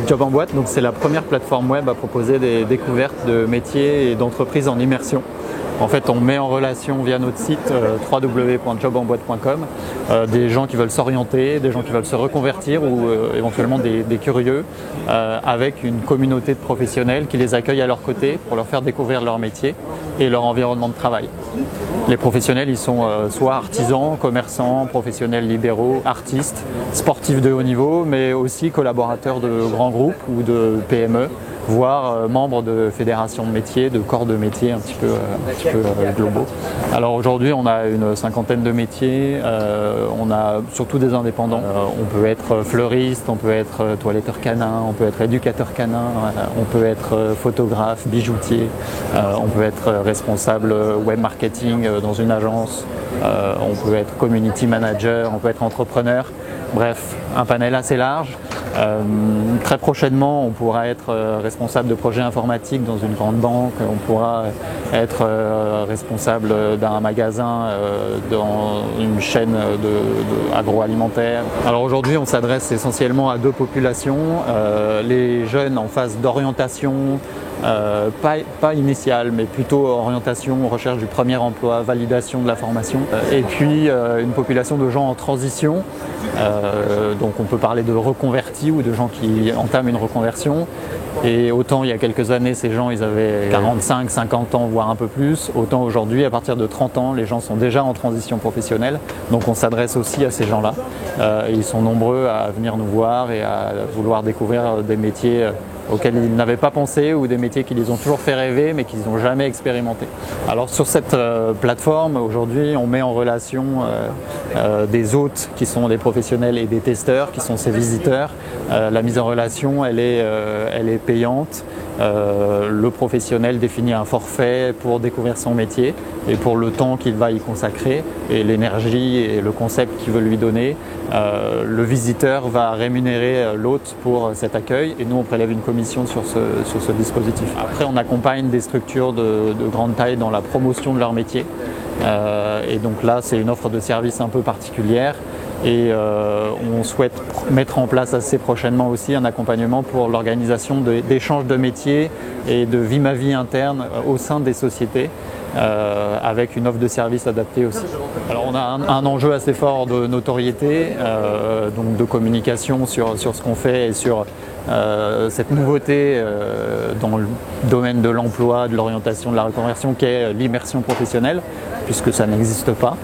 Job en boîte, donc c'est la première plateforme web à proposer des découvertes de métiers et d'entreprises en immersion. En fait, on met en relation via notre site www.jobenboîte.com des gens qui veulent s'orienter, des gens qui veulent se reconvertir ou éventuellement des curieux avec une communauté de professionnels qui les accueillent à leur côté pour leur faire découvrir leur métier et leur environnement de travail. Les professionnels, ils sont soit artisans, commerçants, professionnels libéraux, artistes, sportifs de haut niveau, mais aussi collaborateurs de grands groupes ou de PME, voire membres de fédérations de métiers, de corps de métiers un petit peu globaux. Alors aujourd'hui, on a une cinquantaine de métiers, on a surtout des indépendants. On peut être fleuriste, on peut être toiletteur canin, on peut être éducateur canin, on peut être photographe, bijoutier, on peut être responsable web marketing dans une agence, on peut être community manager, on peut être entrepreneur. Bref, un panel assez large. Très prochainement, on pourra être responsable de projets informatiques dans une grande banque, on pourra être responsable d'un magasin dans une chaîne agroalimentaire. Alors aujourd'hui, on s'adresse essentiellement à deux populations, les jeunes en phase d'orientation, pas initiale, mais plutôt orientation, recherche du premier emploi, validation de la formation, et puis une population de gens en transition, donc on peut parler de reconvertis ou de gens qui entament une reconversion. Et autant il y a quelques années, ces gens ils avaient 45, 50 ans, voire un peu plus, autant aujourd'hui, à partir de 30 ans, les gens sont déjà en transition professionnelle. Donc on s'adresse aussi à ces gens-là. Ils sont nombreux à venir nous voir et à vouloir découvrir des métiers auxquels ils n'avaient pas pensé ou des métiers qui les ont toujours fait rêver mais qu'ils n'ont jamais expérimenté. Alors sur cette plateforme, aujourd'hui, on met en relation des hôtes qui sont des professionnels et des testeurs qui sont ces visiteurs. La mise en relation, elle est payante. Le professionnel définit un forfait pour découvrir son métier et pour le temps qu'il va y consacrer et l'énergie et le concept qu'il veut lui donner. Le visiteur va rémunérer l'hôte pour cet accueil et nous on prélève une commission sur ce dispositif. Après, on accompagne des structures de grande taille dans la promotion de leur métier et donc là c'est une offre de service un peu particulière. Et on souhaite mettre en place assez prochainement aussi un accompagnement pour l'organisation d'échanges de métiers et de vie ma vie interne au sein des sociétés avec une offre de service adaptée aussi. Alors on a un enjeu assez fort de notoriété, donc de communication sur ce qu'on fait et sur cette nouveauté dans le domaine de l'emploi, de l'orientation, de la reconversion qui est l'immersion professionnelle, puisque ça n'existe pas.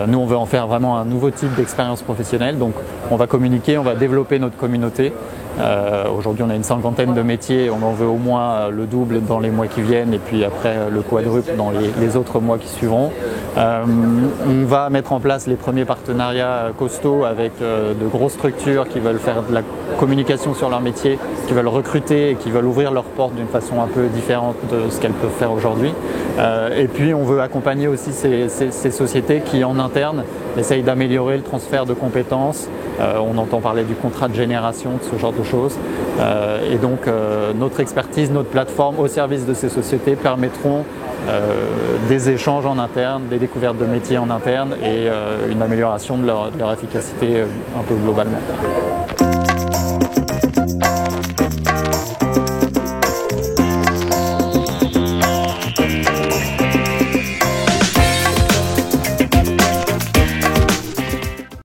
Nous, on veut en faire vraiment un nouveau type d'expérience professionnelle, donc on va communiquer, on va développer notre communauté. Aujourd'hui, on a une cinquantaine de métiers, on en veut au moins le double dans les mois qui viennent et puis après le quadruple dans les autres mois qui suivront. On va mettre en place les premiers partenariats costauds avec de grosses structures qui veulent faire de la communication sur leur métier, qui veulent recruter et qui veulent ouvrir leurs portes d'une façon un peu différente de ce qu'elles peuvent faire aujourd'hui. Et puis on veut accompagner aussi ces sociétés qui en interne essayent d'améliorer le transfert de compétences. On entend parler du contrat de génération, de ce genre de choses. Et donc notre expertise, notre plateforme au service de ces sociétés permettront des échanges en interne, des découvertes de métiers en interne et une amélioration de leur efficacité un peu globalement.